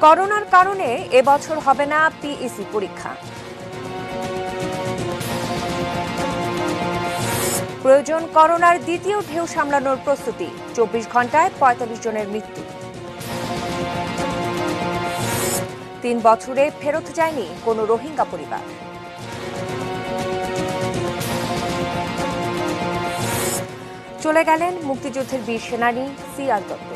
করোনার কারণে এবছর হবে না পিইসি পরীক্ষা। প্রয়োজন করোনার দ্বিতীয় ঢেউ সামলানোর প্রস্তুতি, 24 ঘন্টায় 45 জনের মৃত্যু। 3 বছরে ফেরত যায়নি কোনো রোহিঙ্গা পরিবার। চলে গেলেন মুক্তিযুদ্ধের বীর সেনানী সিআর দত্ত।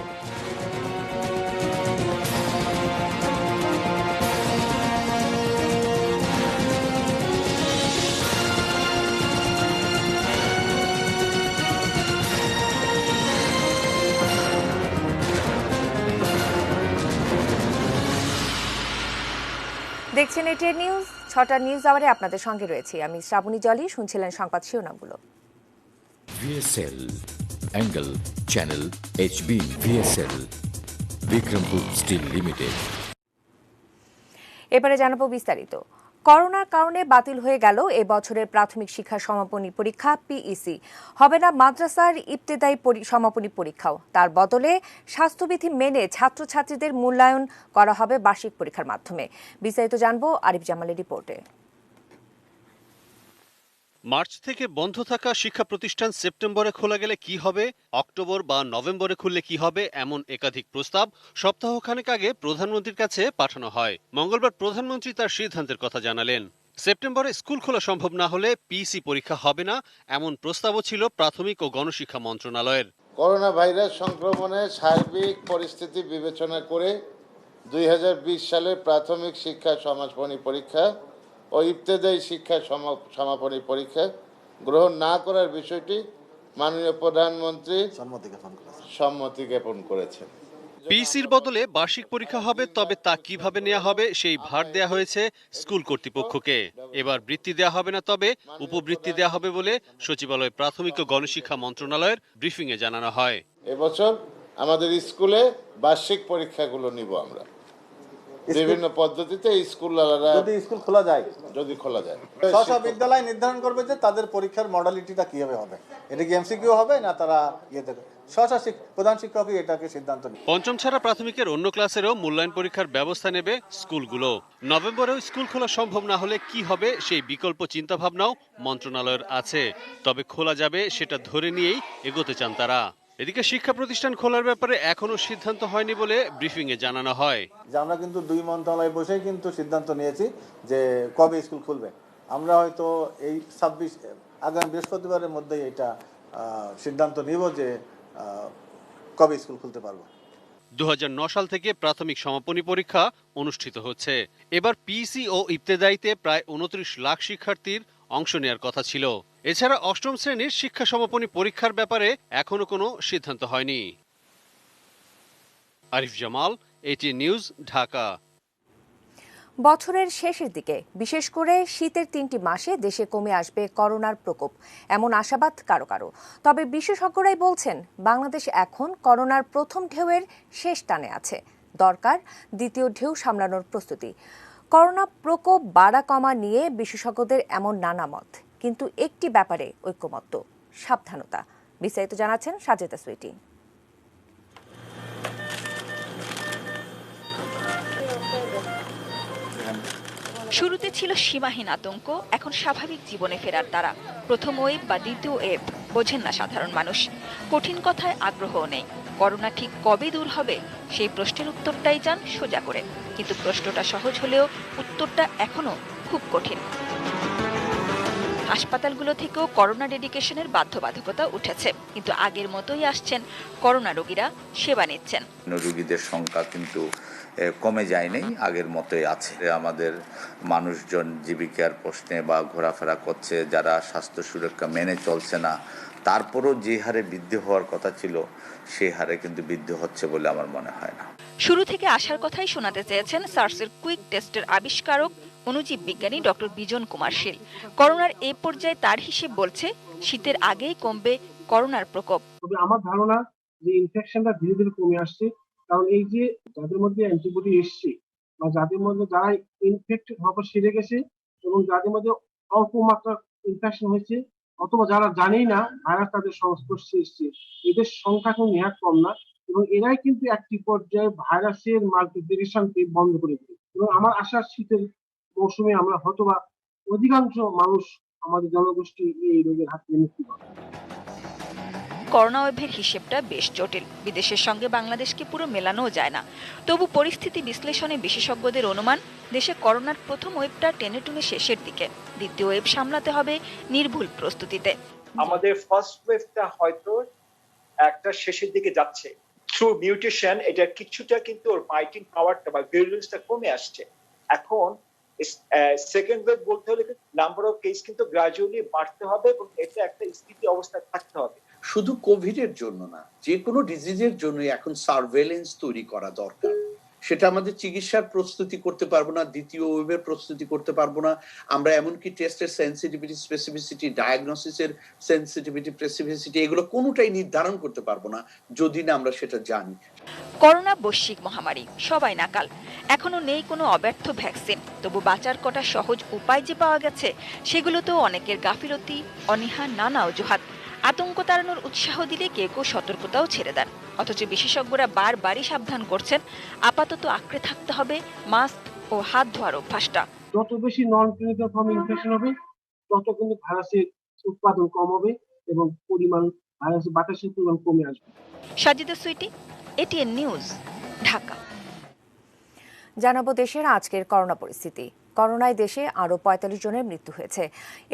দেখছেন এটিএন নিউজ। 6টা নিউজ আওয়ারে আপনাদের সঙ্গে রয়েছি আমি শ্রাবণী জলি। শুনছিলেন সংবাদ শিরোনামগুলো। VSL Angle Channel HB VSL Bikrampur steel limited. এবারে জানাবো বিস্তারিত। করোনার কারণে বাতিল হয়ে গেল এবছরের প্রাথমিক শিক্ষা সমাপনী পরীক্ষা পিইসি। হবে না মাদ্রাসার ইবতেদায়ী সমাপনী পরীক্ষাও। তার বদলে স্বাস্থ্যবিধি মেনে ছাত্রছাত্রীদের মূল্যায়ন করা হবে বার্ষিক পরীক্ষার মাধ্যমে। বিস্তারিত জানবো আরিফ জামালের রিপোর্টে। মার্চ থেকে বন্ধ থাকা শিক্ষা প্রতিষ্ঠান সেপ্টেম্বরে খোলা গেলে কি হবে, অক্টোবর বা নভেম্বরে খুললে কি হবে, এমন একাধিক প্রস্তাব সপ্তাহখানেক আগে প্রধানমন্ত্রীর কাছে পাঠানো হয়। মঙ্গলবার প্রধানমন্ত্রী তার সিদ্ধান্তের কথা জানালেন। সেপ্টেম্বরে স্কুল খোলা সম্ভব না হলে পিইসি পরীক্ষা হবে না, এমন প্রস্তাবও ছিল প্রাথমিক ও গণশিক্ষা মন্ত্রণালয়ের। করোনা ভাইরাস সংক্রমণের সার্বিক পরিস্থিতি বিবেচনা করে 2020 সালের প্রাথমিক শিক্ষা সমাপনী পরীক্ষা ও ইবতেদায়ী শিক্ষা সমাপনী পরীক্ষা গ্রহণ না করার বিষয়টি মাননীয় প্রধানমন্ত্রী সম্মতি জ্ঞাপন করেছেন। পিইসির বদলে বার্ষিক পরীক্ষা হবে, তবে তা কিভাবে নেওয়া হবে সেই ভার দেয়া হয়েছে স্কুল কর্তৃপক্ষকে। এবার বৃত্তি দেয়া হবে না, তবে উপবৃত্তি দেয়া হবে বলে সচিবালয় প্রাথমিক ও গণশিক্ষা মন্ত্রণালয়ের ব্রিফিংয়ে জানানো হয়। এবছর আমাদের স্কুলে বার্ষিক পরীক্ষাগুলো নিব আমরা বিভিন্ন পদ্ধতিতে। স্কুল খোলা যায়, যদি খোলা যায়, স্ব বিদ্যালয় নির্ধারণ করবে যে তাদের পরীক্ষার মডালিটিটা কিভাবে হবে। এটা কি এমসিকিউ হবে না তারা প্রধান শিক্ষকই এটাকে সিদ্ধান্ত নেবে। পঞ্চম ছাড়া প্রাথমিকের অন্য ক্লাসেরও মূল্যায়ন পরীক্ষার ব্যবস্থা নেবে স্কুলগুলো। নভেম্বরেও স্কুল খোলা সম্ভব না হলে কি হবে সেই বিকল্প চিন্তাভাবনাও মন্ত্রণালয়ের আছে, তবে খোলা যাবে সেটা ধরে নিয়েই এগোতে চান তারা। এদিকে শিক্ষা প্রতিষ্ঠান খোলার ব্যাপারে এখনো সিদ্ধান্ত হয়নি বলে ব্রিফিং এ জানানো হয়। যে আমরা কিন্তু 2 মন্ত্রণালয় বসেই কিন্তু সিদ্ধান্ত নিয়েছি যে কবে স্কুল খুলবে। আমরা হয়তো এই 26 আগামী বৃহস্পতিবারের মধ্যেই এটা সিদ্ধান্ত নিব যে কবে স্কুল খুলতে পারবো। 2009 সাল থেকে প্রাথমিক সমাপনী পরীক্ষা অনুষ্ঠিত হচ্ছে। এবার পিইসি ও ইবতেদায়ীতে প্রায় 29 লাখ শিক্ষার্থীর অংশ নেওয়ার কথা ছিল। এছাড়া অষ্টম শ্রেণীর শিক্ষা সমাপনী পরীক্ষার ব্যাপারে এখনো কোনো সিদ্ধান্ত হয়নি। Arif Jamal, ATN news, Dhaka. বছরের শেষের দিকে বিশেষ করে শীতের 3টি মাসে দেশে কমে আসবে করোনার প্রকোপ, এমন আশাবাদ কারো কারো। তবে বিশেষজ্ঞরাই বলছেন বাংলাদেশ এখন করোনার প্রথম ঢেউয়ের শেষ টানে আছে, দরকার দ্বিতীয় ঢেউ সামলানোর প্রস্তুতি। করোনা প্রকোপ বাড়া কমা নিয়ে বিশেষজ্ঞদের এমন নানা মত, কিন্তু একটি ব্যাপারে ঐক্যমত্য, সাবধানতা। বিস্তারিত জানাচ্ছেন সাজেদা সুইটি। শুরুতে ছিল সীমাহীন আতঙ্ক, এখন স্বাভাবিক জীবনে ফেরার তারা। প্রথম ওয়েভ বা দ্বিতীয় ওয়েভ বোঝেন না সাধারণ মানুষ, কঠিন কথায় আগ্রহও নেই। করোনা ঠিক কবে দূর হবে সেই প্রশ্নের উত্তরটাই চান সোজা করে, কিন্তু প্রশ্নটা সহজ হলেও উত্তরটা এখনো খুব কঠিন। হাসপাতালগুলো থেকেও করোনা ডেডিকেশনের বাধ্যবাধকতা উঠেছে, কিন্তু আগের মতোই আসছেন করোনা রোগীরা, সেবা নিচ্ছেন। রোগীদের সংখ্যা কিন্তু কমে যায়নি, আগের মতোই আছে। আমাদের মানুষজন জীবিকার প্রশ্নে বা ঘোরাফেরা করছে, যারা স্বাস্থ্য সুরক্ষা মেনে চলছে না, তারপরও যে হারে বৃদ্ধি হওয়ার কথা ছিল সেই হারে কিন্তু বৃদ্ধি হচ্ছে বলে আমার মনে হয় না। শুরু থেকে আসার কথাই শোনাতে চেয়েছেন সার্সের কুইক টেস্টের আবিষ্কারক অণুজীব বিজ্ঞানী ডক্টর বিজন কুমার শীল। করোনার এই পর্যায়ে তার হিসেব বলছে শীতের আগেই কমবে করোনার প্রকোপ। তবে আমার ধারণা যে ইনফেকশনটা ধীরে ধীরে কমে আসছে, কারণ এই যে যাদের মধ্যে অ্যান্টিবডি এসছে বা যাদের মধ্যে যারা ইনফেক্টেড হওয়ার পর সেরে গেছে এবং যাদের মধ্যে অল্প মাত্রা ইনফেকশন হয়েছে অথবা যারা জানেই না ভাইরাস তাদের সংস্পর্শে এসছে, এদের সংখ্যা কিন্তু নেহাত কম না। এবং এরাই কিন্তু একটি পর্যায়ে ভাইরাসের মাল্টিপ্লিকেশনকে বন্ধ করে দেবে। এবং আমার আশা শীতের মৌসুমে আমরা হয়তোবা অধিকাংশ মানুষ আমাদের জনগোষ্ঠী এই রোগের হাত থেকে মুক্তি পাবে। করোনা ওয়েভের হিসেবটা বেশ জটিল, বিদেশের সঙ্গে বাংলাদেশকে পুরো মেলানোও যায় না। তবু পরিস্থিতি বিশ্লেষণে বিশেষজ্ঞদের অনুমান, দেশে করোনার প্রথম ওয়েভটা টেনে টুনে শেষের দিকে, দ্বিতীয় ওয়েভ সামলাতে হবে নির্ভুল প্রস্তুতিতে। আমাদের ফার্স্ট ওয়েভটা হয়তো একটা শেষের দিকে যাচ্ছে, থ্রু মিউটেশন এটা কিছুটা কিন্তু ওর ফাইটিং পাওয়ারটা বা ভিরুলেন্সটা কমে আসছে। এখন সেকেন্ড ওয়েভ বলতে হলে নাম্বার অফ কেস কিন্তু গ্রাজুয়ালি বাড়তে হবে এবং এটা একটা স্থিতি অবস্থায় থাকতে হবে। শুধু কোভিডের জন্য না, যে কোনো ডিজিজের জন্য এখন সার্ভেলেন্স তৈরি করা দরকার। সেটা আমাদের চিকিৎসার প্রস্তুতি করতে পারবো না, দ্বিতীয় ওয়েভের প্রস্তুতি করতে পারবো না আমরা, এমনকি টেস্টের সেন্সিটিভিটি, স্পেসিফিসিটি, ডায়াগনোসিসের সেন্সিটিভিটি, স্পেসিফিসিটি এগুলো কোনোটাই নির্ধারণ করতে পারবো না যদি না আমরা সেটা জানি। করোনা বৈশ্বিক মহামারী, সবাই নাকাল, এখনো নেই কোনো অব্যর্থ ভ্যাকসিন। তবু বাঁচার কটা সহজ উপায় যে পাওয়া গেছে, সেগুলোতেও অনেকের গাফিলতি, অনীহা, নানা অজুহাত। আতঙ্ক তাড়ানোর উৎসাহ দিলে কেউ কেউ সতর্কতাও ছেড়ে দেন। অথচ বিশেষজ্ঞরা বারবারই সাবধান করছেন, আপাতত আঁকড়ে থাকতে হবে মাস্ক ও হাত ধোয়ার অভ্যাসটা। যত বেশি নন ক্লিনিক্যাল ফর্ম ইনফেকশন হবে, তত কিন্তু ভাইরাসের উৎপাদন কম হবে এবং পরিমাণ ভাইরাসের বাতাসের পরিমাণ কমে আসবে। Sajida Sweety, ATN news, Dhaka. জানাবো দেশের আজকের করোনা পরিস্থিতি। করোনায় দেশে আরও ৪৫ জনের মৃত্যু হয়েছে।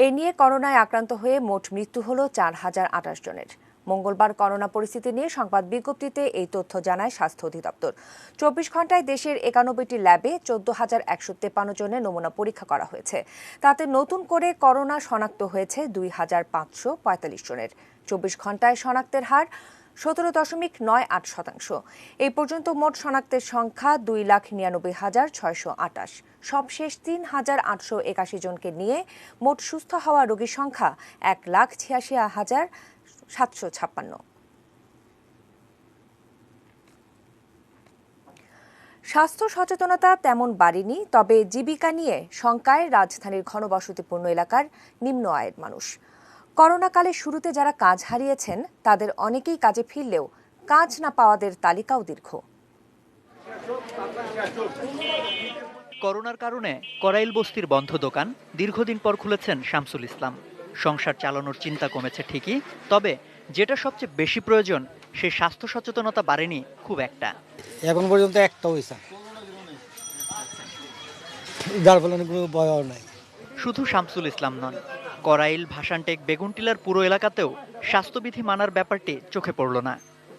এ নিয়ে করোনায় আক্রান্ত হয়ে মোট মৃত্যু হল ৪,০২৮ জনের। মঙ্গলবার করোনা পরিস্থিতি নিয়ে সংবাদ বিজ্ঞপ্তিতে এই তথ্য জানায় স্বাস্থ্য অধিদপ্তর। ২৪ ঘণ্টায় দেশের ৯১টি ল্যাবে ১৪,১৫৩ জনের নমুনা পরীক্ষা করা হয়েছে। তাতে নতুন করে করোনা শনাক্ত হয়েছে ২,৫৪৫ জনের। ২৪ ঘণ্টায় শনাক্তের হার ১৭.৯৮%। এই পর্যন্ত মোট শনাক্তের সংখ্যা ২,৯৯,৬২৮। সবশেষ ৩,৮৮১ জনকে নিয়ে মোট সুস্থ হওয়া রোগীর সংখ্যা ১,৮৬,৭৫৬। স্বাস্থ্য সচেতনতা তেমন বাড়েনি, তবে জীবিকা নিয়ে শঙ্কায় রাজধানীর ঘনবসতিপূর্ণ এলাকার নিম্ন আয়ের মানুষ। করোনাকালে শুরুতে যারা কাজ হারিয়েছেন, তাদের অনেকেই কাজে ফিরলেও কাজ না পাওয়াদের তালিকাও দীর্ঘ। করোনার কারণে করাইল বস্তির বন্ধ দোকান দীর্ঘদিন পর খুলেছেন শামসুল ইসলাম। সংসার চালানোর চিন্তা কমেছে ঠিকই, তবে যেটা সবচেয়ে বেশি প্রয়োজন সেই স্বাস্থ্য সচেতনতা বাড়েনি খুব একটা। এখন পর্যন্ত একটা হয়েছে, যার ফলে কোনো ভয় নাই। শুধু শামসুল ইসলাম নন, করাইল, ভাসানটেক, বেগুনটিলার পুরো এলাকাতেও স্বাস্থ্যবিধি মানার ব্যাপারটি চোখে পড়ল না।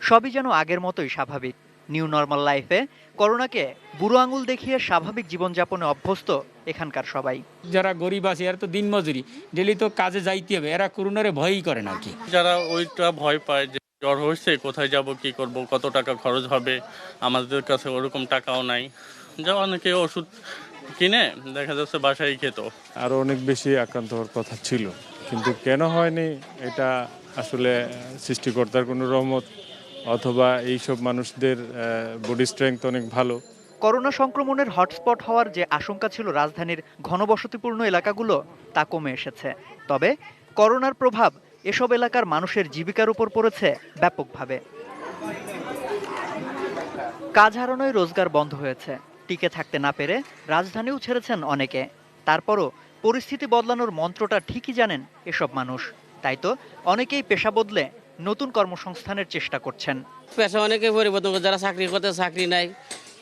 সবই যেন আগের মতোই স্বাভাবিক। নিউ নর্মাল লাইফে করোনাকে বুড়ো আঙুল দেখিয়ে স্বাভাবিক জীবনযাপনে অভ্যস্ত এখানকার সবাই। যারা গরিব আছে এরা তো দিন মজুরি, ডেলি তো কাজে যাইতে হবে, এরা করোনারে ভয়ই করে না আর কি। যারা ওইটা ভয় পায় যে জ্বর হয়েছে, কোথায় যাব, কি করব, কত টাকা খরচ হবে, আমাদের কাছে ওরকম টাকাও নাই, যা অনেকে ওষুধ কিনে দেখা যাচ্ছে বাসায় খেত। আরো অনেক বেশি আক্রান্ত হওয়ার কথা ছিল, কিন্তু কেন হয়নি এটা আসলে সৃষ্টিকর্তার কোনো রহমত, অথবা এইসব মানুষদের বডি স্ট্রেংথ অনেক ভালো। করোনা সংক্রমণের হটস্পট হওয়ার যে আশঙ্কা ছিল রাজধানীর ঘনবসতিপূর্ণ এলাকাগুলো, তা কমে এসেছে। তবে করোনার প্রভাব এসব এলাকার মানুষের জীবিকার উপর পড়েছে ব্যাপকভাবে। কাজ হারানোয় রোজগার বন্ধ হয়েছে। টিকে থাকতে না পেরে রাজধানীও ছেড়েছেন অনেকে। তারপরও পরিস্থিতি বদলানোর মন্ত্রটা ঠিকই জানেন এসব মানুষ। তাই তো অনেকেই পেশা বদলে নতুন কর্মসংস্থানের চেষ্টা করছেন। পেশা অনেকে পরিবর্তন করে, যারা চাকরি করতে চাকরি নাই,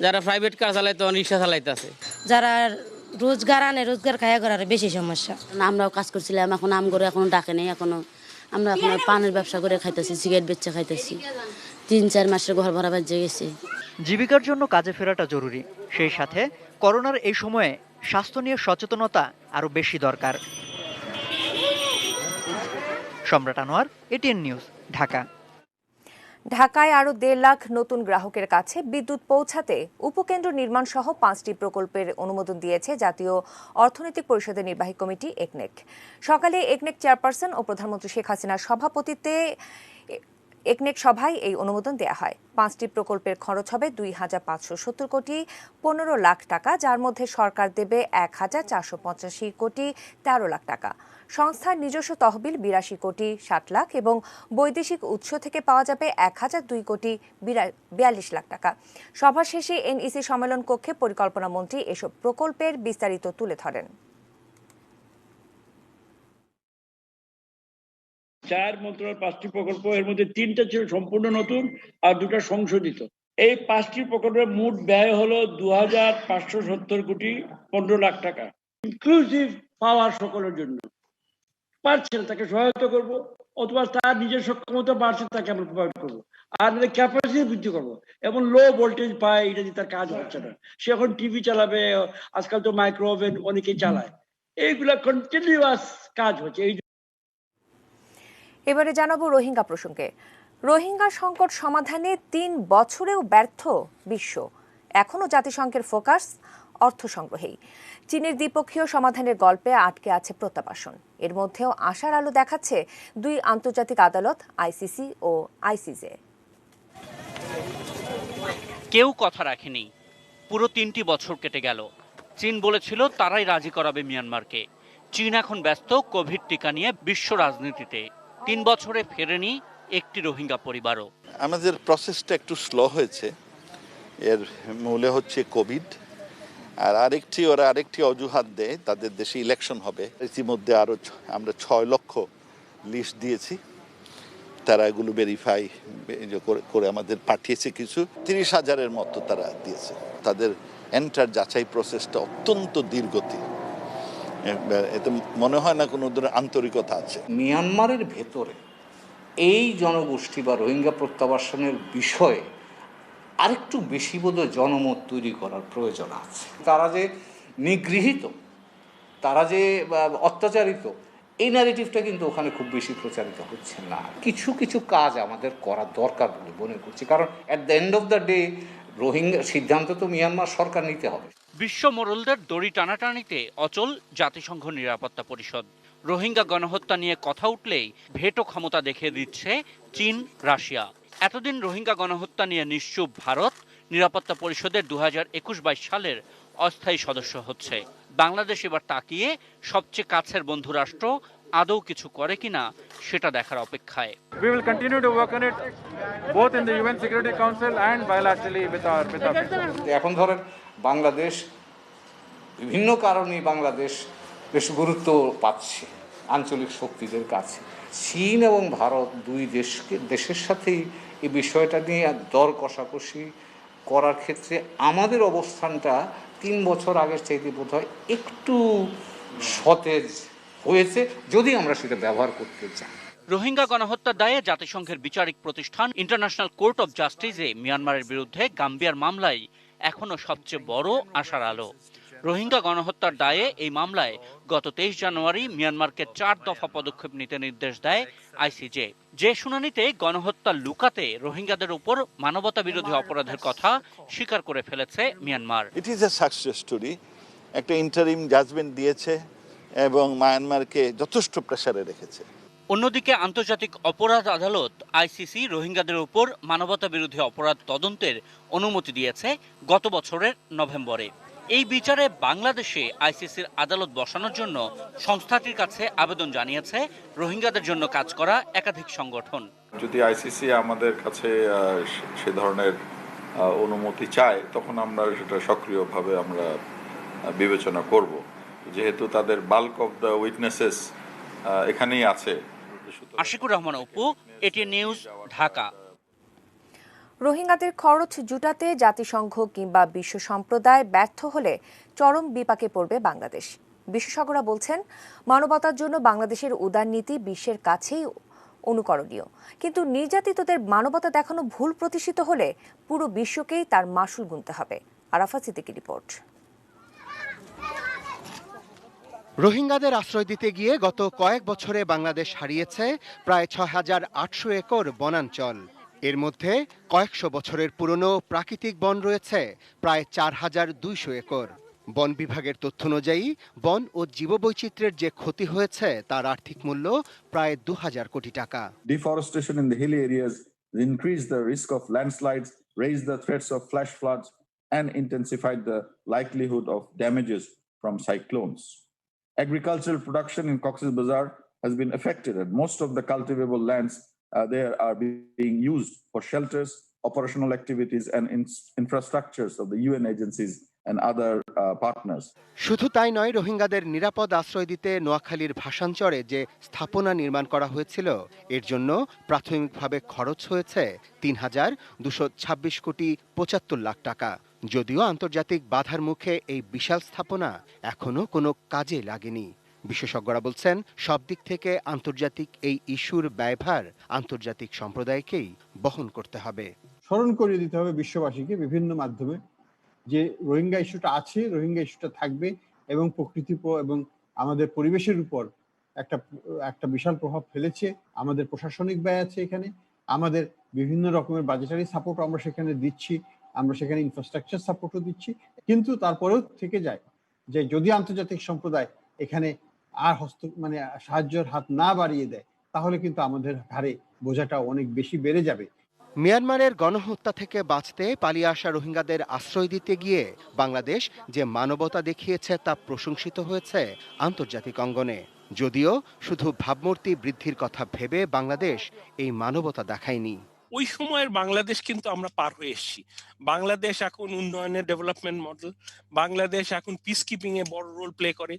যারা প্রাইভেট কার চালাইতে রিক্সা চালাইতেছে, যারা রোজগার আনে রোজগার খায়া করার বেশি সমস্যা। আমরাও কাজ করছিলাম, এখন আম করে এখনো ডাকে নেই, এখনো আমরা এখন পানের ব্যবসা করে খাইতেছি, সিগারেট বেচে খাইতেছি, ৩-৪ মাসের ঘর ভাড়া বাজে গেছে। জীবিকার জন্য কাজে ফেরাটা জরুরি, সেই সাথে করোনার এই সময়ে স্বাস্থ্য নিয়ে সচেতনতা আরো বেশি দরকার। সম্রাট আনোয়ার, এটিএন নিউজ, ঢাকা। ঢাকায় আরও ১.৫ লাখ নতুন গ্রাহকের কাছে বিদ্যুৎ পৌঁছাতে উপকেন্দ্র নির্মাণ সহ ৫টি প্রকল্পের অনুমোদন দিয়েছে জাতীয় অর্থনৈতিক পরিষদের নির্বাহী কমিটি একনেক। সকালে একনেক চেয়ারপারসন ও প্রধানমন্ত্রী শেখ হাসিনার সভাপতিত্বে একনেক সভায় এই অনুমোদন দেয়া হয়। ৫টি প্রকল্পের খরচ হবে ২,৫৭০ কোটি ১৫ লাখ টাকা, যার মধ্যে সরকার দেবে ১,৪৮৫ কোটি ১৩ লাখ টাকা। সংস্থার নিজস্ব তহবিল ৮২ কোটি ৬০ লাখ এবং বৈদেশিক উৎস থেকে পাওয়া যাবে ১,০০২ কোটি ৪২ লাখ টাকা। সভা শেষে এনইসি সম্মেলন কক্ষে পরিকল্পনা মন্ত্রী এসব প্রকল্পের বিস্তারিত তুলে ধরেন। 4 মন্ত্রণালয়ের 5টি প্রকল্প, এর মধ্যে 3টা ছিল সম্পূর্ণ নতুন আর 2টা সংশোধিত। এই 5টি প্রকল্পের মোট ব্যয় হলো 2,570 কোটি 15 লাখ টাকা। ইনক্লুসিভ পাওয়ার সকলের জন্য পারছেন তাকে সহায়তা করব, অথবা তার নিজের সক্ষমতা বাড়ছে তাকে আমরা প্রোভাইড করবো, আর ক্যাপাসিটি বৃদ্ধি করবো। এবং লো ভোল্টেজ পায়, এটা দিয়ে তার কাজ হচ্ছে না, সে এখন টিভি চালাবে, আজকাল তো মাইক্রো ওভেন অনেকেই চালায়, এইগুলা কন্টিনিউয়াস কাজ হচ্ছে। এবারে জানাবো রোহিঙ্গা প্রসঙ্গে। রোহিঙ্গা সংকট সমাধানে 3 বছরেও ব্যর্থ বিশ্ব। এখনও জাতিসংঘের ফোকাস অর্থ সংগ্রহেই। চীনের দ্বিপক্ষীয় সমাধানের গল্পে আটকে আছে প্রত্যাবাসন। এর মধ্যেও আশার আলো দেখাচ্ছে 2 আন্তর্জাতিক আদালত, আইসিসি ও আইসিজে। কেউ কথা রাখেনি। পুরো 3টি বছর কেটে গেল। চীন বলেছিল তারাই রাজি করাবে মিয়ানমারকে। চীন এখন ব্যস্ত কোভিড টিকা নিয়ে বিশ্ব রাজনীতিতে। 3 বছরে ফেরেনি একটি রোহিঙ্গা পরিবারও। আমাদের প্রসেসটা একটু স্লো হয়েছে, এর মূলে হচ্ছে কোভিড, আর আরেকটি অজুহাত দেয় তাদের দেশে ইলেকশন হবে। ইতিমধ্যে আরও আমরা 6 লক্ষ লিস্ট দিয়েছি, তারা এগুলো ভেরিফাই করে আমাদের পাঠিয়েছে। কিছু 30,000-এর মতো তারা দিয়েছে। তাদের এন্টার যাচাই প্রসেসটা অত্যন্ত দীর্ঘতি, এতে মনে হয় না কোনো ধরনের আন্তরিকতা আছে। মিয়ানমারের ভেতরে এই জনগোষ্ঠী বা রোহিঙ্গা প্রত্যাবাসনের বিষয়ে আরেকটু বেশি বোধহয় জনমত তৈরি করার প্রয়োজন আছে। তারা যে নিগৃহীত, তারা যে অত্যাচারিত, এই ন্যারেটিভটা কিন্তু ওখানে খুব বেশি প্রচারিত হচ্ছে না। কিছু কিছু কাজ আমাদের করা দরকার বলে মনে করছি, কারণ at the end of the day Rohingya সিদ্ধান্ত তো মিয়ানমার সরকার নিতে হবে। বিশ্ব মোড়লদের দড়ি টানাটানিতে অচল জাতিসংঘ নিরাপত্তা পরিষদ। রোহিঙ্গা গণহত্যা নিয়ে কথা উঠলেই ভেটো ক্ষমতা দেখিয়ে দিচ্ছে চীন, রাশিয়া। এতদিন রোহিঙ্গা গণহত্যা নিয়ে নিশ্চুপ ভারত নিরাপত্তা পরিষদের 2021-22 সালের অস্থায়ী সদস্য হচ্ছে। বাংলাদেশ এবার তাকিয়ে সবচেয়ে কাছের বন্ধু রাষ্ট্র আদৌ কিছু করে কিনা সেটা দেখার অপেক্ষায়। We will continue to work on it both in the UN Security Council and bilaterally with our এখন ধরেন বাংলাদেশ বিভিন্ন কারণে বাংলাদেশ বেশ গুরুত্ব পাচ্ছে আঞ্চলিক শক্তিদের কাছে। চীন এবং ভারত 2 দেশের সাথেই এই বিষয়টা নিয়ে দর কষাকষি করার ক্ষেত্রে আমাদের অবস্থানটা 3 বছর আগের চাইতে বোধহয় একটু সতেজ হয়েছে, যদি আমরা সেটা ব্যবহার করতে চাই। রোহিঙ্গা গণহত্যার দায়ে জাতিসংঘের বিচারিক প্রতিষ্ঠান ইন্টারন্যাশনাল কোর্ট অব জাস্টিসে মিয়ানমারের বিরুদ্ধে গাম্বিয়ার মামলায় এখনো সবচেয়ে বড় আশার আলো। রোহিঙ্গা গণহত্যার দায়ে এই মামলায় গত 23 জানুয়ারি মিয়ানমারকে 4 দফা পদক্ষেপ নিতে নির্দেশ দেয় আইসিজে। যে শুনানিতে গণহত্যা লুকাতে রোহিঙ্গাদের উপর মানবতা বিরোধী অপরাধের কথা স্বীকার করে ফেলেছে Myanmar. It is a success story. একটা ইন্টারিম জাজমেন্ট দিয়েছে এবং মায়ানমারকে যথেষ্ট প্রেসারে রেখেছে। অন্যদিকে আন্তর্জাতিক অপরাধ আদালত আইসিসি রোহিঙ্গাদের উপর মানবতা বিরোধী অপরাধ তদন্তের অনুমতি দিয়েছে গত বছরের নভেম্বরে। এই বিচারে বাংলাদেশে আইসিসির আদালত বসানোর জন্য সংস্থাটির কাছে আবেদন জানিয়েছে রোহিঙ্গাদের জন্য কাজ করা একাধিক সংগঠন। যদি আইসিসি আমাদের কাছে সে ধরনের অনুমতি চায়, তখন আমরা সেটা সক্রিয়ভাবে আমরা বিবেচনা করব, যেহেতু তাদের বাল্ক অফ দ্য উইটনেসেস এখানেই আছে। Ashikur Rahman Apu, ATN news, Dhaka. রোহিঙ্গাদের খরচ জুটাতে জাতিসংঘ কিংবা বিশ্ব সম্প্রদায় ব্যর্থ হলে চরম বিপাকে পড়বে বাংলাদেশ। বিশেষজ্ঞরা বলছেন, মানবতার জন্য বাংলাদেশের উদার নীতি বিশ্বের কাছেই অনুকরণীয়, কিন্তু নির্যাতিতদের মানবতা দেখানো ভুল প্রতিষ্ঠিত হলে পুরো বিশ্বকেই তার মাসুল গুনতে হবে। আরাফাত সিদ্দিকীর রিপোর্ট। রোহিঙ্গাদের আশ্রয় দিতে গিয়ে গত কয়েক বছরে বাংলাদেশ হারিয়েছে প্রায় 6,800 একর বনাঞ্চল। এর মধ্যে কয়েকশো বছরের পুরনো প্রাকৃতিক বন রয়েছে প্রায় 4,200 একর। বন বিভাগের তথ্য অনুযায়ী বন ও জীববৈচিত্র্যের যে ক্ষতি হয়েছে তার আর্থিক মূল্য প্রায় 2,000 কোটি টাকা। Deforestation in the hilly areas increased the risk of landslides, raised the threats of flash floods, and intensified the likelihood of damages from cyclones. Agricultural production in Cox's Bazar has been affected, and most of the cultivable lands there are being used for shelters, operational activities, and infrastructures of the UN agencies and other partners. শুধু তাই নয়, রোহিঙ্গাদের নিরাপদ আশ্রয় দিতে নোয়াখালীর ভাসানচরে যে স্থাপনা নির্মাণ করা হয়েছিল এর জন্য প্রাথমিকভাবে খরচ হয়েছে ৩,২২৬ কোটি ৭৫ লাখ টাকা। যদিও আন্তর্জাতিক বাধার মুখে এই বিশাল স্থাপনা এখনো কোনো কাজে লাগেনি। বিশেষজ্ঞরা বলছেন, সব দিক থেকে আন্তর্জাতিক এই ইস্যুর ব্যয়ভার আন্তর্জাতিক সম্প্রদায়কেই বহন করতে হবে। স্মরণ করিয়ে দিতে হবে বিশ্ববাসীকে বিভিন্ন মাধ্যমে যে রোহিঙ্গা ইস্যুটা আছে, রোহিঙ্গা ইস্যুটা থাকবে এবং প্রকৃতি এবং আমাদের পরিবেশের উপর একটা বিশাল প্রভাব ফেলেছে। আমাদের প্রশাসনিক ব্যয় আছে এখানে, আমাদের বিভিন্ন রকমের বাজেটারি সাপোর্ট আমরা সেখানে দিচ্ছি, আমরা সেখানে ইনফ্রাস্ট্রাকচার সাপোর্টও দিচ্ছি। কিন্তু তারপরেও থেকে যায় যে যদি আন্তর্জাতিক সম্প্রদায় এখানে আর সাহায্যের হাত না বাড়িয়ে দেয়, তাহলে কিন্তু আমাদের ঘাড়ে বোঝাটা অনেক বেশি বেড়ে যাবে। মিয়ানমারের গণহত্যা থেকে বাঁচতে পালিয়ে আসা রোহিঙ্গাদের আশ্রয় দিতে গিয়ে বাংলাদেশ যে মানবতা দেখিয়েছে তা প্রশংসিত হয়েছে আন্তর্জাতিক অঙ্গনে। যদিও শুধু ভাবমূর্তি বৃদ্ধির কথা ভেবে বাংলাদেশ এই মানবতা দেখায়নি। ওই সময়ের বাংলাদেশ কিন্তু আমরা পার হয়ে এসেছি। বাংলাদেশ এখন উন্নয়নের ডেভেলপমেন্ট মডেল, বাংলাদেশ এখন পিস কিপিং এ বড় রোল প্লে করে।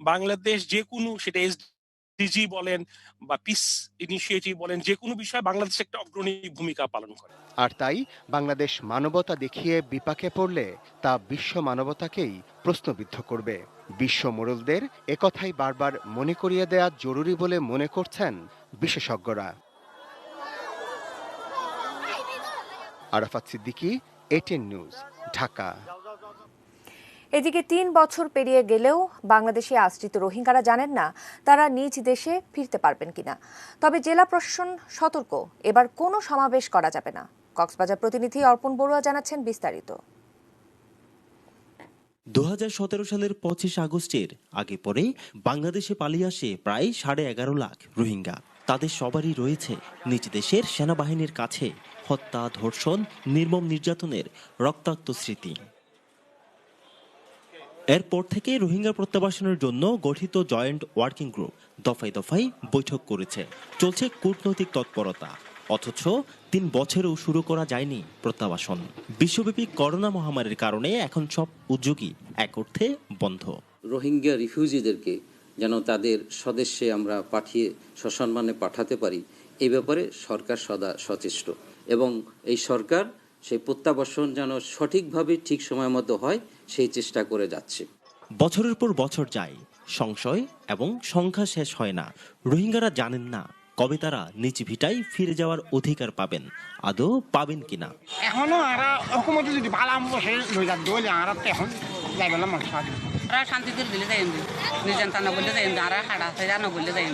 বাংলাদেশ যে কোনো, সেটা এসডিজি বলেন বা পিস ইনিশিয়েটিভ বলেন, যে কোনো বিষয়ে বাংলাদেশ একটা অগ্রণী ভূমিকা পালন করে। আর তাই বাংলাদেশ মানবতা দেখিয়ে বিপাকে পড়লে তা বিশ্ব মানবতাকেই প্রশ্নবিদ্ধ করবে। বিশ্ব মোড়লদের একথাই বারবার মনে করিয়ে দেয়া জরুরি বলে মনে করছেন বিশেষজ্ঞরা। Arafat Siddiqui, ATN news, Dhaka. এদিকে ৩ বছর পেরিয়ে গেলেও বাংলাদেশে আশ্রিত রোহিঙ্গারা জানেন না তারা নিজ দেশে ফিরতে পারবেন কিনা। তবে জেলা প্রশাসন সতর্ক, এবার কোনো সমাবেশ করা যাবে না। কক্সবাজার প্রতিনিধি অর্পণ বড়ুয়া জানাচ্ছেন বিস্তারিত। 2017 সালের 25 আগস্টের আগে পরে বাংলাদেশে পালিয়ে আসে প্রায় 11.5 লাখ রোহিঙ্গা। তাদের সবারই রয়েছে নিজ দেশের সেনাবাহিনীর কাছে হত্যা, ধর্ষণ, নির্মম নির্যাতনের রক্তাক্ত স্মৃতি। এরপর থেকে রোহিঙ্গা প্রত্যাবাসনের জন্য গঠিত জয়েন্ট ওয়ার্কিং গ্রুপ দফায় দফায় বৈঠক করেছে, চলছে কূটনৈতিক তৎপরতা। অথচ 3 বছরেও শুরু করা যায়নি প্রত্যাবাসন। বিশ্বব্যাপী করোনা মহামারীর কারণে এখন সব উদ্যোগই এক অর্থে বন্ধ। রোহিঙ্গা রিফিউজিদেরকে যেন তাদের স্বদেশে আমরা পাঠিয়ে সসম্মানে পাঠাতে পারি, এই ব্যাপারে সরকার সদা সচেষ্ট এবং এই সরকার সেই প্রত্যাবাসন যেন সঠিকভাবে ঠিক সময় মতো হয় সেই চেষ্টা করে যাচ্ছে। বছরের পর বছর যায়, সংশয় এবং সংখ্যা শেষ হয় না। রোহিঙ্গারা জানেন না কবে তারা নিজ ভিটায় ফিরে যাওয়ার অধিকার পাবেন, আদৌ পাবেন কিনা। এখনো আরা হুকুমত যদি ভালো বসে লই যা দলে আরা এখন যাইবেলা মানুষ আরা শান্তিতে দিলে যাই নিজান তানা বললে যাই আরা হাড়া তাই জানা বললে যাই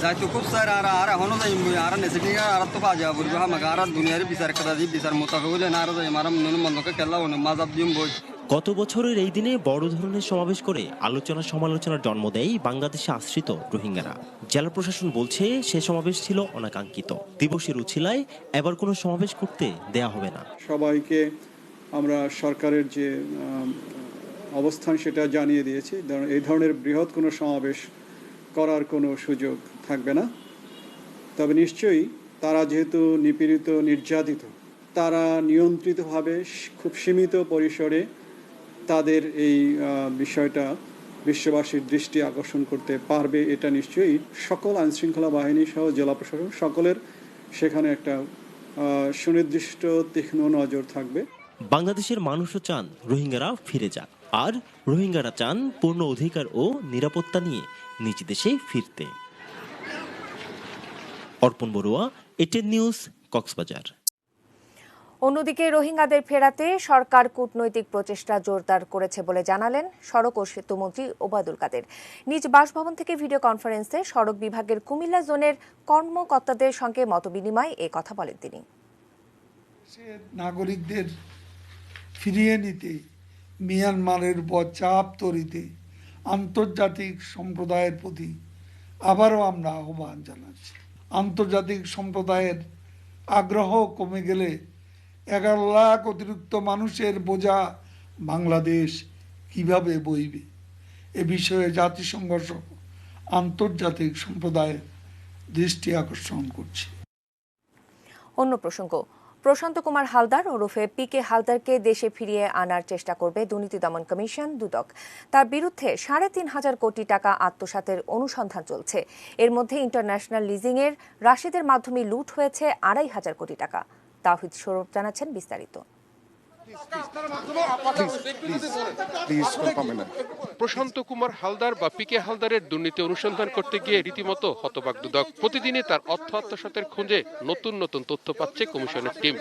যাই তো খুব স্যার আরা এখনো যাই আরা নেসিনি আরা তো বাজা বলবো আমাকে আরা দুনিয়ার বিচার করা দি বিচার মোতাবেক হলে না আরা যাই মারা মন মন্দকে খেলা হনে মাজাব দিম বই। গত বছরের এই দিনে বড় ধরনের সমাবেশ করে আলোচনা সমালোচনার জন্ম দেয় বাংলাদেশে আশ্রিত রোহিঙ্গারা। জেলা প্রশাসন বলছে সে সমাবেশ ছিল অনাকাঙ্ক্ষিত। দিবসের উছিলায় এবার কোনো সমাবেশ করতে দেয়া হবে না। সবাইকে আমরা সরকারের যে অবস্থান সেটা জানিয়ে দিয়েছি। এই ধরনের বৃহৎ কোনো সমাবেশ করার কোনো সুযোগ থাকবে না। তবে নিশ্চয়ই তারা যেহেতু নিপীড়িত, নির্যাতিত, তারা নিয়ন্ত্রিতভাবে খুব সীমিত পরিসরে তাদের এই বিষয়টা বিশ্ববাসীর দৃষ্টি আকর্ষণ করতে পারবে। এটা নিশ্চয়ই সকল আইনশৃঙ্খলা বাহিনী সহ জেলা প্রশাসন সকলের সেখানে একটা সুনির্দিষ্ট তীক্ষ্ণ নজর থাকবে। বাংলাদেশের মানুষও চান রোহিঙ্গারা ফিরে যাক, আর রোহিঙ্গারা চান পূর্ণ অধিকার ও নিরাপত্তা নিয়ে নিজ দেশে ফিরতে। অর্পণ বড়ুয়া, এটিএন নিউজ, কক্সবাজার। অন্যদিকে রোহিঙ্গাদের ফেরাতে সরকার কূটনৈতিক প্রচেষ্টা জোরদার করেছে বলে জানালেন সড়ক ও সেতুমন্ত্রী ওবায়দুল কাদের। নিজ বাসভবন থেকে ভিডিও কনফারেন্সে সড়ক বিভাগের কুমিল্লা জোনের কর্মকর্তাদের সঙ্গে মতবিনিময়ে এ কথা বলেন তিনি। নাগরিকদের ফিরিয়ে নিতে মিয়ানমারের উপর চাপ তৈরিতে আন্তর্জাতিক সম্প্রদায়ের প্রতি আবারও আমরা আহ্বান জানাচ্ছি। আন্তর্জাতিক সম্প্রদায়ের আগ্রহ কমে গেলে 11 লাখ অতিরিক্ত মানুষের বোঝা বাংলাদেশ কিভাবে বইবে, এ বিষয়ে জাতিসংঘ আন্তর্জাতিক সম্প্রদায়ের দৃষ্টি আকর্ষণ করছি। অন্য প্রসঙ্গ, প্রশান্ত কুমার হালদার ওরফে পিকে হালদারকে দেশে ফিরিয়ে আনার চেষ্টা করবে দুর্নীতি দমন কমিশন দুদক। তার বিরুদ্ধে 3.5 কোটি টাকা আত্মসাতের অনুসন্ধান চলছে। এর মধ্যে ইন্টারন্যাশনাল লিজিং এর রাশিদের মাধ্যমে লুট হয়েছে 2.5 কোটি টাকা। তাওহিদ সৌরভ জানাচ্ছেন বিস্তারিত। প্রশান্ত কুমার হালদার বা পিকে হালদারের দুর্নীতি অনুসন্ধান করতে গিয়ে রীতিমতো হতবাক দুদক। প্রতিদিনই তার অর্থ আত্মসাতের খোঁজে নতুন নতুন তথ্য পাচ্ছে কমিশনের টিম।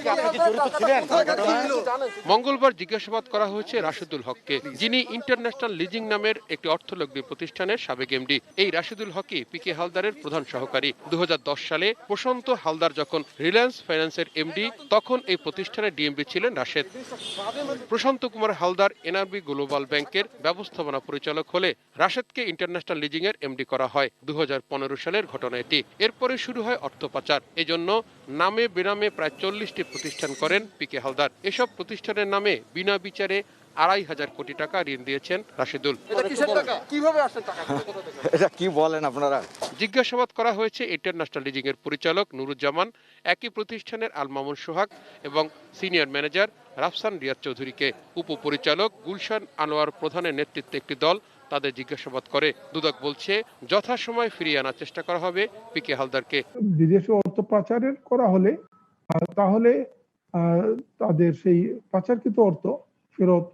মঙ্গলবার জিজ্ঞাসাবাদ করা হয়েছে রাশেদুল হককে, যিনি ইন্টারন্যাশনাল লিজিং নামের একটি অর্থলগ্নি প্রতিষ্ঠানের সাবেক এমডি। এই রাশেদুল হকই পিকে হালদারের প্রধান সহকারী। 2010 সালে প্রশান্ত হালদার যখন রিলায়েন্স ফাইন্যান্সের এমডি, তখন এই প্রতিষ্ঠানের ডিএমডি ছিলেন রাশেদ। প্রশান্ত কুমার হালদার এনআরবি গ্লোবাল ব্যাংকের ব্যবস্থাপনা পরিচালক হলে রাশেদকে ইন্টারন্যাশনাল লিজিং এর এমডি করা হয়। 2015 সালের ঘটনা এটি। এরপরে শুরু হয় অর্থ পাচার। এজন্য নামে বেনামে প্রায় 40টি প্রতিষ্ঠান করেন পিকে হালদার। এসব প্রতিষ্ঠানের নামে বিনা বিচারে 2.5 কোটি টাকা ঋণ দিয়েছেন রাশেদুল। এটা কি বলেন আপনারা? জিজ্ঞাসাবাদ করা হয়েছে ইন্টারন্যাশনাল লিজিং এর পরিচালক নুরুজ্জামান, একই প্রতিষ্ঠানের আল মামুন সোহাগ এবং সিনিয়র ম্যানেজার রাফসান রিয়াদ চৌধুরীকে। উপপরিচালক গুলশান আনোয়ার প্রধানের নেতৃত্বে একটি দল তাদের জিজ্ঞাসাবাদ করে। দুদক বলছে যথাসময়ে ফিরিয়ে আনার চেষ্টা করা হবে পিকে হালদারকে। বিদেশে অর্থ পাচারের করা হলে তাহলে তাদের সেই পাচারকৃত অর্থ ফেরত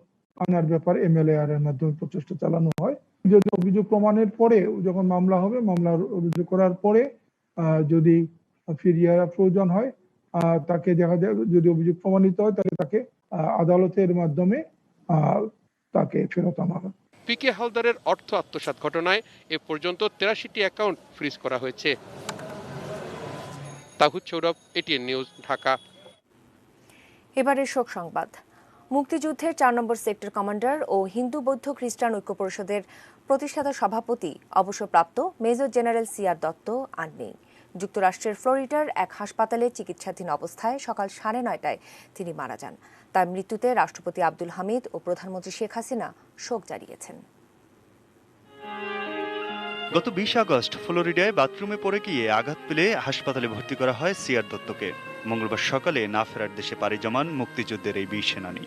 আনার ব্যাপারে এমএলএআর এর মাধ্যমে প্রচেষ্টা চালানো হয়। যদি অভিযোগ প্রমাণের পরে যখন মামলা হবে, মামলা রুজু করার পরে যদি ফিরিয়ে আনার প্রয়োজন হয়, তাকে দেখা যায় যদি অভিযোগ প্রমাণিত হয় তাহলে তাকে আদালতের মাধ্যমে তাকে ফেরত আনা হবে। পিকে হালদারের অর্থ আত্মসাৎ ঘটনায় এ পর্যন্ত 83টি অ্যাকাউন্ট ফ্রিজ করা হয়েছে। তাহিদ সৌরভ, এটিএন নিউজ, ঢাকা। এবারে শোক সংবাদ। মুক্তিযুদ্ধের 4 নম্বর সেক্টর কমান্ডার ও হিন্দু বৌদ্ধ খ্রিস্টান ঐক্য পরিষদের প্রতিষ্ঠাতা সভাপতি অবসরপ্রাপ্ত মেজর জেনারেল সিআর দত্ত আর নেই। যুক্তরাষ্ট্রের ফ্লোরিডার এক হাসপাতালে চিকিৎসাধীন অবস্থায় সকাল 9:30টায় তিনি মারা যান। তার মৃত্যুতে রাষ্ট্রপতি আব্দুল হামিদ ও প্রধানমন্ত্রী শেখ হাসিনা শোক জানিয়েছেন। গত 20 আগস্ট ফ্লোরিডায় বাথরুমে পড়ে গিয়ে আঘাত পেলে হাসপাতালে ভর্তি করা হয় সিআর দত্তকে। মঙ্গলবার সকালে না ফেরার দেশে পাড়ি জমান মুক্তিযুদ্ধের এই বীর সেনানী।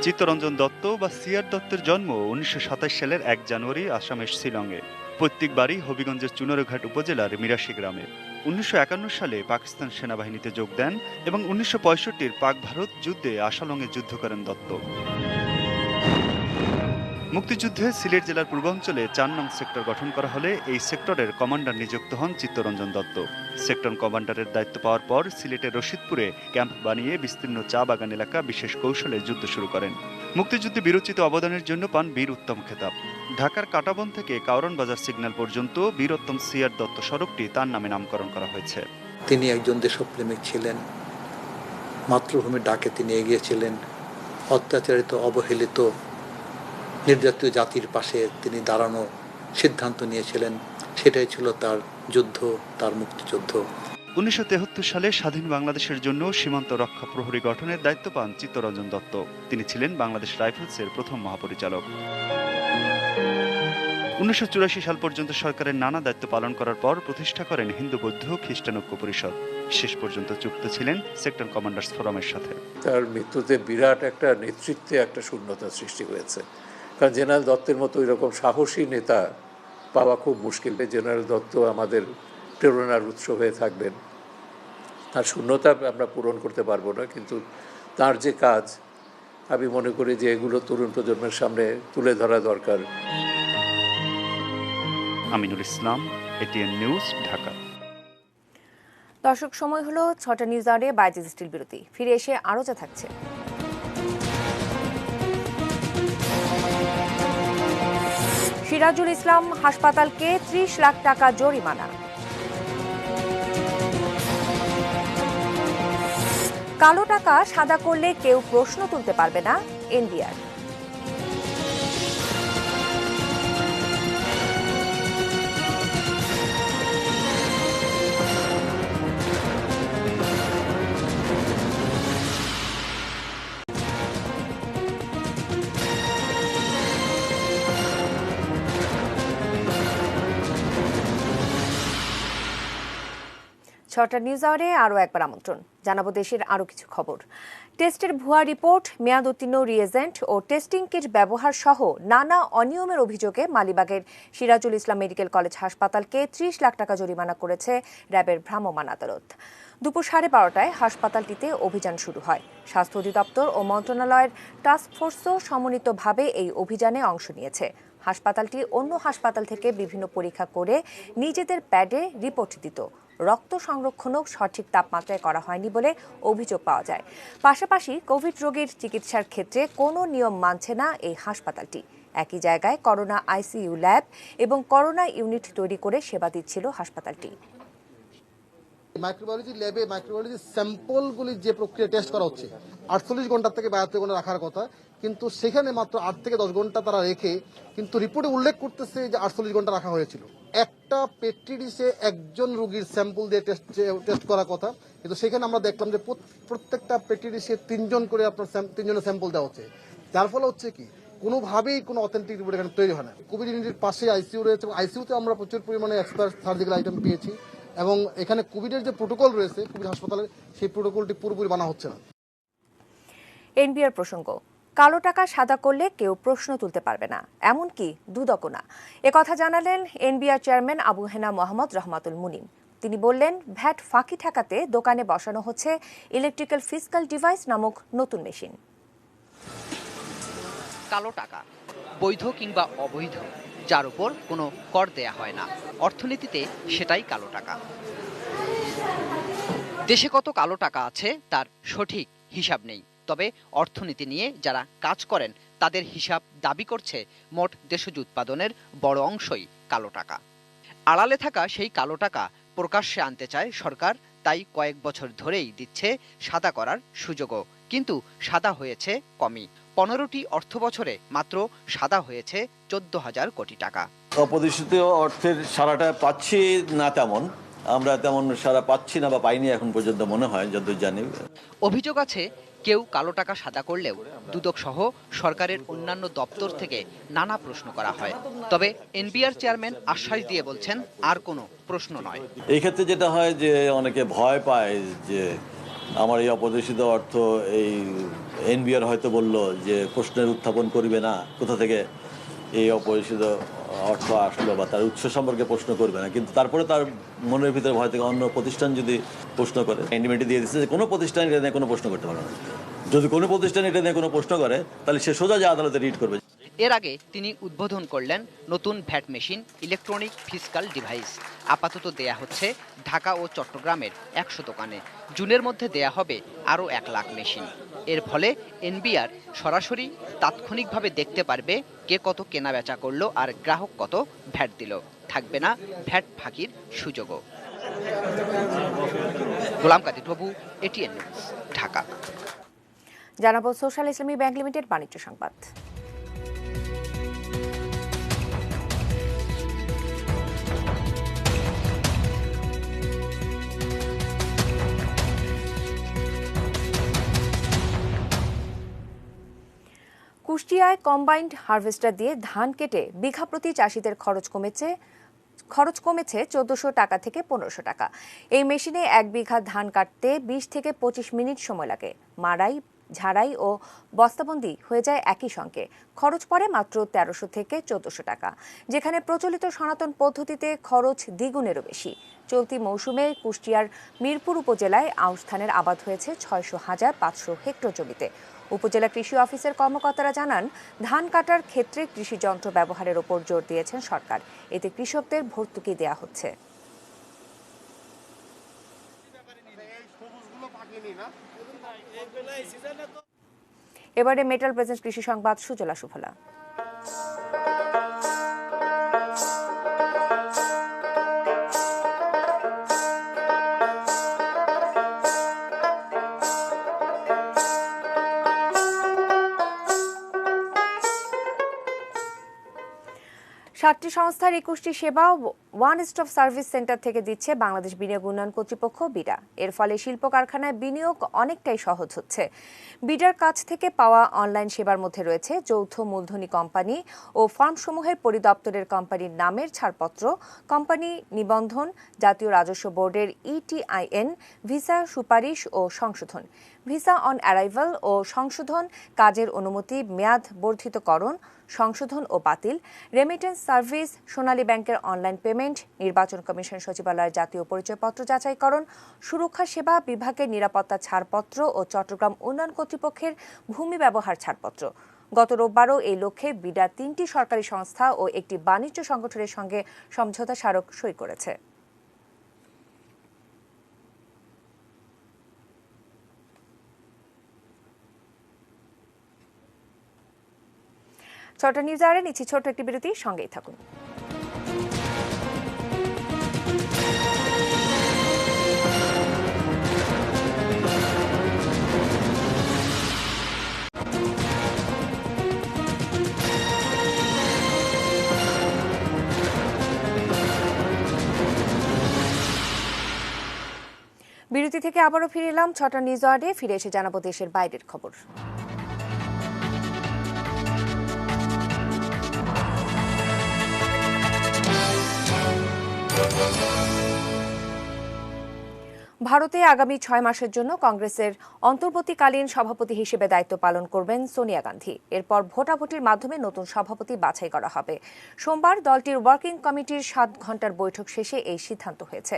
চিত্তরঞ্জন দত্ত বা সিআর দত্তের জন্ম 1927 সালের 1 জানুয়ারি আসামের শিলংয়ে। পৈতৃক বাড়ি হবিগঞ্জের চুনারঘাট উপজেলার মিরাশি গ্রামে। 1951 সালে পাকিস্তান সেনাবাহিনীতে যোগ দেন এবং 1965-র পাক ভারত যুদ্ধে আশালংয়ে যুদ্ধ করেন দত্ত। মুক্তিযুদ্ধে সিলেট জেলার পূর্বাঞ্চলে 4 নং সেক্টর গঠন করা হলে এই সেক্টরের কমান্ডার নিযুক্ত হন চিত্তরঞ্জন দত্ত। সেক্টর কমান্ডারের দায়িত্ব পাওয়ার পর সিলেটের রশিদপুরে ক্যাম্প বানিয়ে বিস্তীর্ণ চা বাগান এলাকা বিশেষ কৌশলে যুদ্ধ শুরু করেন। মুক্তিযুদ্ধে বীরোচিত অবদানের জন্য পান বীর উত্তম খেতাব। ঢাকার কাটাবন থেকে কাউরন বাজার সিগন্যাল পর্যন্ত বীরোত্তম সিআর দত্ত সড়কটি তার নামে নামকরণ করা হয়েছে। তিনি একজন দেশপ্রেমিক ছিলেন। মাতৃভূমির ডাকে তিনি এগিয়েছিলেন। অত্যাচারিত, অবহেলিত, নির্যাতিত জাতির পাশে তিনি দাঁড়ানোর সিদ্ধান্ত নিয়েছিলেন। সেটাই ছিল তার যুদ্ধ, তার মুক্তিযুদ্ধ। 1973 সালে স্বাধীন বাংলাদেশের জন্য সীমান্ত রক্ষা প্রহরী গঠনের দায়িত্ব পান চিত্তরঞ্জন দত্ত। তিনি ছিলেন বাংলাদেশ রাইফেলসের প্রথম মহাপরিচালক। 1984 সাল পর্যন্ত সরকারের নানা দায়িত্ব পালন করার পর প্রতিষ্ঠা করেন হিন্দু বৌদ্ধ খ্রিস্টান ঐক্য পরিষদ। শেষ পর্যন্ত যুক্ত ছিলেন সেক্টর কমান্ডার্স ফোরামের সাথে। তার মৃত্যুতে বিরাট একটা নেতৃত্বে একটা শূন্যতা সৃষ্টি হয়েছে, কারণ জেনারেল দত্তের মতো এরকম সাহসী নেতা পাওয়া খুব মুশকিল। জেনারেল দত্ত আমাদের প্রেরণার উৎস হয়ে থাকবেন। তার শূন্যতা আমরা পূরণ করতে পারবো না, কিন্তু তার যে কাজ, আমি মনে করি যে এগুলো তরুণ প্রজন্মের সামনে তুলে ধরা দরকার। Aminul Islam, ATN news, Dhaka. দর্শক, সময় হলো 6টা নিউজ আওয়ারে বাইজিস স্টিল বিরতি। ফিরে এসে আরও যা থাকছে। সিরাজুল ইসলাম হাসপাতালকে 30 লাখ টাকা জরিমানা। কালো টাকা সাদা করলে কেউ প্রশ্ন তুলতে পারবে না, এনবিআর। 6টা নিউজ আওয়ারে আরও একবার আমন্ত্রণ জানাবো দেশের আরও কিছু খবর। টেস্টের ভুয়া রিপোর্ট, মেয়াদ উত্তীর্ণ রিএজেন্ট ও টেস্টিং কিট ব্যবহার সহ নানা অনিয়মের অভিযোগে মালিবাগের সিরাজুল ইসলাম মেডিকেল কলেজ হাসপাতালকে 30 লাখ টাকা জরিমানা করেছে র্যাবের ভ্রাম্যমাণ আদালত। দুপুর 12:30টায় হাসপাতালটিতে অভিযান শুরু হয়। স্বাস্থ্য অধিদপ্তর ও মন্ত্রণালয়ের টাস্কফোর্সও সমন্বিতভাবে এই অভিযানে অংশ নিয়েছে। হাসপাতালটি অন্য হাসপাতাল থেকে বিভিন্ন পরীক্ষা করে নিজেদের প্যাডে রিপোর্ট দিত। রক্ত সংরক্ষণও সঠিক তাপমাত্রায় করা হয়নি বলে অভিযোগ পাওয়া যায়। পাশাপাশি কোভিড রোগীর চিকিৎসার ক্ষেত্রে কোনো নিয়ম মানছে না এই হাসপাতালটি। একই জায়গায় করোনা আইসিইউ ল্যাব এবং করোনা ইউনিট তৈরি করে সেবা দিচ্ছিল হাসপাতালটি। মাইক্রোবায়োলজি ল্যাবে মাইক্রোবায়োলজি স্যাম্পলগুলি যে প্রক্রিয়া টেস্ট করা হচ্ছে 48 ঘন্টা থেকে 72 ঘন্টা রাখার কথা, কিন্তু সেখানে মাত্র 8 থেকে 10 ঘন্টা তারা রেখে কিন্তু রিপোর্টে উল্লেখ করতেছে যে 48 ঘন্টা রাখা হয়েছিল। একটা পেট্রি ডিশে একজন রোগীর স্যাম্পল দিয়ে টেস্ট করার কথা, কিন্তু সেখানে আমরা দেখলাম যে প্রত্যেকটা পেট্রি ডিশে 3 জন করে আপনার 3 জনের স্যাম্পল দেওয়া হচ্ছে। যার ফলে হচ্ছে কি কোনোভাবেই কোনো অথেন্টিক রিপোর্ট এখানে তৈরি হয় না। কোভিড ইউনিটের পাশে আইসিইউ রয়েছে এবং আইসিইউতে আমরা প্রচুর পরিমাণে এক্সপার্ট সার্জিক্যাল আইটেম পেয়েছি এবং এখানে কোভিডের যে প্রোটোকল রয়েছে কোভিড হাসপাতালের, সেই প্রোটোকলটি পুরোপুরি মানা হচ্ছে না। এনবিআর প্রসঙ্গ, কালো টাকা সাদা করলে কেউ প্রশ্ন তুলতে পারবে না, এমনকি দুদকও না। একথা জানালেন এনবিআর চেয়ারম্যান আবু হেনা মোহাম্মদ রহমাতুল মুনিম। তিনি বললেন, ভ্যাট ফাঁকি ঠেকাতে দোকানে বসানো হচ্ছে ইলেকট্রিক্যাল ফিসকাল ডিভাইস নামক নতুন মেশিন। কালো টাকা বৈধ কিংবা অবৈধ, যার উপর কোনো কর দেয়া হয় না, অর্থনীতিতে সেটাই কালো টাকা। দেশে কত কালো টাকা আছে তার সঠিক হিসাব নেই, তবে অর্থনীতি নিয়ে যারা কাজ করেন তাদের হিসাব দাবি করছে মোট দেশজ উৎপাদনের বড় অংশই কালো টাকা। আড়ালে থাকা সেই কালো টাকা প্রকাশ্যে আনতে চায় সরকার, তাই কয়েক বছর ধরেই দিচ্ছে সাদা করার সুযোগও, কিন্তু সাদা হয়েছে কমই। 15টি অর্থ বছরে মাত্র সাদা হয়েছে 14,000 কোটি টাকা। অপরিশোধিত অর্থের সারাটা পাচ্ছি না, তেমন আমরা তেমন সারা পাচ্ছি না বা পাইনি এখন পর্যন্ত মনে হয়, যতদূর জানি। অভিযোগ আছে কেউ কালো টাকা সাদা করলেও দুদক সহ সরকারের অন্যান্য দপ্তর থেকে নানা প্রশ্ন করা হয়। তবে এনবিআর চেয়ারম্যান আশ্বাস দিয়ে বলছেন, আর কোনো প্রশ্ন নয়। এই ক্ষেত্রে যেটা হয় যে অনেকে ভয় পায় যে আমার এই অপরিশোধিত অর্থ এই এনবিআর হয়তো বলল যে প্রশ্নের উত্থাপন করবে না, কোথা থেকে এই অপরিশোধিত অর্থ আসলো বা তার উৎস সম্পর্কে প্রশ্ন করবে না, কিন্তু তারপরে তার মনের ভিতরে ভয় থেকে অন্য প্রতিষ্ঠান যদি প্রশ্ন করে, ইন্ডিমেন্টে দিয়ে দিচ্ছে যে কোনো প্রতিষ্ঠান এটা নিয়ে কোনো প্রশ্ন করতে পারে না। যদি কোনো প্রতিষ্ঠান এটা নিয়ে কোনো প্রশ্ন করে তাহলে সে সোজা যে আদালতে রিট করবে। এর আগে তিনি উদ্বোধন করলেন নতুন VAT machine, electronic fiscal device. আপাতত দেয়া হচ্ছে ঢাকা ও চট্টগ্রামের 100 দোকানে। জুনের মধ্যে দেয়া হবে আরও 1 লাখ মেশিন। এর ফলে এনবিআর সরাসরি তাৎক্ষণিকভাবে দেখতে পারবে কে কত কেনা বেচা করলো আর গ্রাহক কত ভ্যাট দিল। থাকবে না ভ্যাট ফাঁকির সুযোগও। গোলাম কাদের বাবু, এটিএন নিউজ, ঢাকা। জানাবো সোশ্যাল ইসলামী ব্যাংক লিমিটেড বাণিজ্য সংবাদ। কুষ্টিয়ায় কম্বাইন্ড হারভেস্টার দিয়ে ধান কেটে বিঘা প্রতি চাষিদের খরচ কমেছে 1400 টাকা থেকে 1500 টাকা। এই মেশিনে 1 বিঘা ধান কাটতে 20 থেকে 25 মিনিট সময় লাগে। মাড়াই, ঝাড়াই ও বস্তাবন্দি হয়ে যায় একই সঙ্গে। খরচ পড়ে মাত্র 1300 থেকে 1400 টাকা, যেখানে প্রচলিত সনাতন পদ্ধতিতে খরচ দ্বিগুণেরও বেশি। চলতি মৌসুমে কুষ্টিয়ার মিরপুর উপজেলায় আউশ ধানের আবাদ হয়েছে 600,500 হেক্টর জমিতে। উপজেলা কৃষি অফিসের কর্মকর্তারা জানান, ধান কাটার ক্ষেত্রে কৃষি যন্ত্র ব্যবহারের ওপর জোর দিয়েছেন সরকার। এতে কৃষকদের ভর্তুকি দেওয়া হচ্ছে। এবারে মেটাল প্রেজেন্স কৃষি সংবাদ, সুজলা সুফলা। 7টি সংস্থার 21টি সেবা ওয়ান স্টপ সার্ভিস সেন্টার থেকে দিচ্ছে বাংলাদেশ বিনিয়োগ উন্নয়ন কর্তৃপক্ষ বিডা। এর ফলে শিল্প কারখানায় বিনিয়োগ অনেকটাই সহজ হচ্ছে। বিডার কাছ থেকে পাওয়া অনলাইন সেবার মধ্যে রয়েছে যৌথ মূলধনী কোম্পানি ও ফার্মসমূহের পরিদপ্তরের কোম্পানির নামের ছাড়পত্র, কোম্পানি নিবন্ধন, জাতীয় রাজস্ব বোর্ডের ETIN, ভিসা সুপারিশ ও সংশোধন, ভিসা অন অ্যারাইভাল ও সংশোধন, কাজের অনুমতি, মেয়াদ বর্ধিতকরণ, সংশোধন ও বাতিল, রেমিটেন্স সার্ভিস, সোনালী ব্যাংকের অনলাইন পেমেন্ট, নির্বাচন কমিশন সচিবালয়ের জাতীয় পরিচয়পত্র যাচাইকরণ, সুরক্ষা সেবা বিভাগের নিরাপত্তা ছাড়পত্র ও চট্টগ্রাম উন্নয়ন কর্তৃপক্ষের ভূমি ব্যবহার ছাড়পত্র। গত রোববারও এই লক্ষ্যে বিডা 3টি সরকারি সংস্থা ও একটি বাণিজ্য সংগঠনের সঙ্গে সমঝোতা স্মারক সই করেছে। ছটা নিউজ আরে নিচ্ছি ছোট একটি বিরতি, সঙ্গেই থাকুন। বিরতি থেকে আবারও ফিরে এলাম ছটা নিউজ আওয়ারে। ফিরে এসে জানাবো দেশের বাইরের খবর। ভারতে আগামী 6 মাসের জন্য কংগ্রেসের অন্তর্বর্তীকালীন সভাপতি হিসেবে দায়িত্ব পালন করবেন সোনিয়া গান্ধী। এরপর ভোটাভুটির মাধ্যমে নতুন সভাপতি বাছাই করা হবে। সোমবার দলটির ওয়ার্কিং কমিটির 7 ঘণ্টার বৈঠক শেষে এই সিদ্ধান্ত হয়েছে।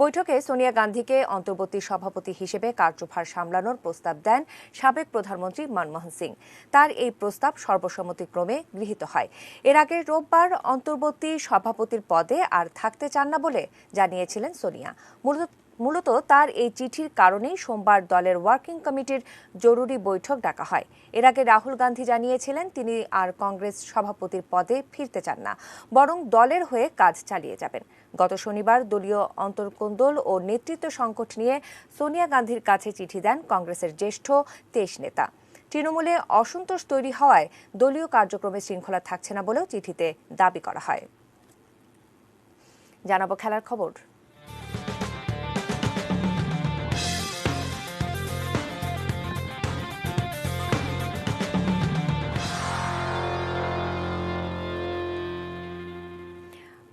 বৈঠকে সোনিয়া গান্ধীকে অন্তর্বর্তী সভাপতি হিসেবে কার্যভার সামলানোর প্রস্তাব দেন সাবেক প্রধানমন্ত্রী মনমোহন সিং। তার এই প্রস্তাব সর্বসম্মতিক্রমে গৃহীত হয়। এর আগে রোববার অন্তর্বর্তী সভাপতির পদে আর থাকতে চান না বলে জানিয়েছিলেন সোনিয়া। মূলত তার এই চিঠির কারণেই সোমবার দলের ওয়ার্কিং কমিটির জরুরি বৈঠক ডাকা হয়। এর আগে রাহুল গান্ধী জানিয়েছিলেন তিনি আর কংগ্রেস সভাপতির পদে ফিরতে চান না, বরং দলের হয়ে কাজ চালিয়ে যাবেন। গত শনিবার দলীয় অন্তর্কোন্দল ও নেতৃত্ব সংকট নিয়ে সোনিয়া গান্ধীর কাছে চিঠি দেন কংগ্রেসের জ্যেষ্ঠ 23 নেতা। তৃণমূলে অসন্তোষ তৈরি হওয়ায় দলীয় কার্যক্রমে শৃঙ্খলা থাকছে না বলেও চিঠিতে দাবি করা হয়। জানাবো খেলার খবর।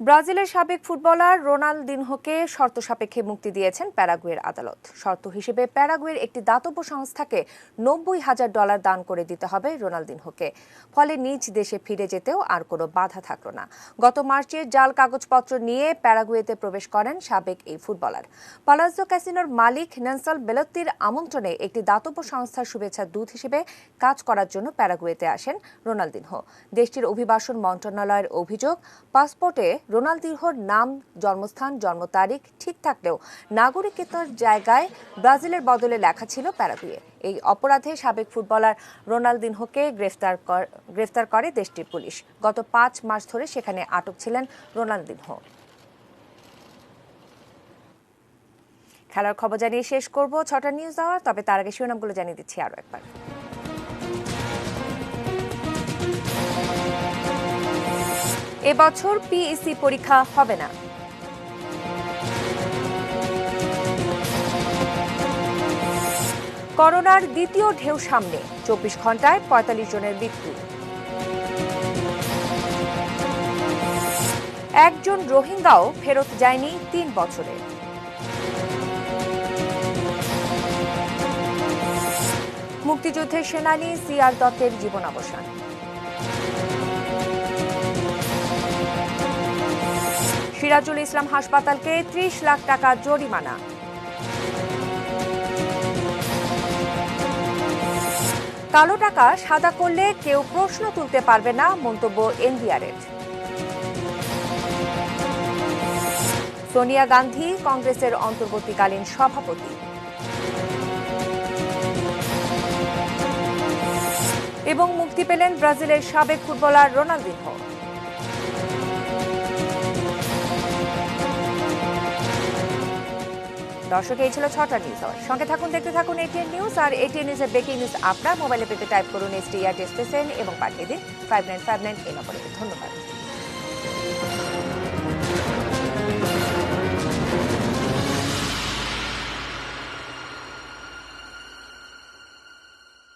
ব্রাজিলের সাবেক ফুটবলার রোনালদিনহোকে শর্ত সাপেক্ষে মুক্তি দিয়েছেন প্যারাগুয়ের আদালত। শর্ত হিসেবে প্যারাগুয়ের একটি দাতব্য সংস্থাকে $90,000 দান করে দিতে হবে রোনালদিনহোকে। ফলে নিজ দেশে ফিরে যেতেও আর কোনো বাধা থাকল না। গত মার্চে জাল কাগজপত্র নিয়ে প্যারাগুয়েতে প্রবেশ করেন সাবেক এই ফুটবলার। পালাজো ক্যাসিনোর মালিক নেলসন বেলত্তির আমন্ত্রণে একটি দাতব্য সংস্থার শুভেচ্ছা দূত হিসেবে কাজ করার জন্য প্যারাগুয়েতে আসেন রোনালদিনহো। দেশটির অভিবাসন মন্ত্রণালয়ের অভিযোগ, পাসপোর্টে রোনালদিনহোর নাম, জন্মস্থান, জন্ম তারিখ ঠিক থাকলেও নাগরিকত্বের জায়গায় ব্রাজিলের বদলে লেখা ছিল প্যারাগুয়ে। এই অপরাধে সাবেক ফুটবলার রোনালদিনহোকে গ্রেফতার করে দেশটির পুলিশ। গত 5 মাস ধরে সেখানে আটক ছিলেন রোনালদিনহো। খেলার খবর জানিয়ে শেষ করব ছটা নিউজ আওয়ার, তবে তার আগে শিরোনামগুলো জানিয়ে দিচ্ছি আরো একবার। এবছর পিইসি পরীক্ষা হবে না। করোনার দ্বিতীয় ঢেউ সামনে, 24 ঘন্টায় 45 জনের মৃত্যু। একজন রোহিঙ্গাও ফেরত যায়নি 3 বছরে। মুক্তিযুদ্ধের সেনানী সিআর দত্তের জীবনাবসান। সিরাজুল ইসলাম হাসপাতালকে 30 লাখ টাকা জরিমানা। কালো টাকা সাদা করলে কেউ প্রশ্ন তুলতে পারবে না, মন্তব্য এনবিআরের। সোনিয়া গান্ধী কংগ্রেসের অন্তর্বর্তীকালীন সভাপতি। এবং মুক্তি পেলেন ব্রাজিলের সাবেক ফুটবলার রোনালদিনহো। দর্শক, এই ছিল ছটা নিউজ আওয়ার। সঙ্গে থাকুন, দেখতে থাকুন এটিএন নিউজ। আর এটিএন নিউজের ব্রেকিং নিউজ আপনার মোবাইলে পেতে টাইপ করুন STR টেস্টেশন এবং পাঠিয়ে দিন 5959 এই নম্বরে। ধন্যবাদ।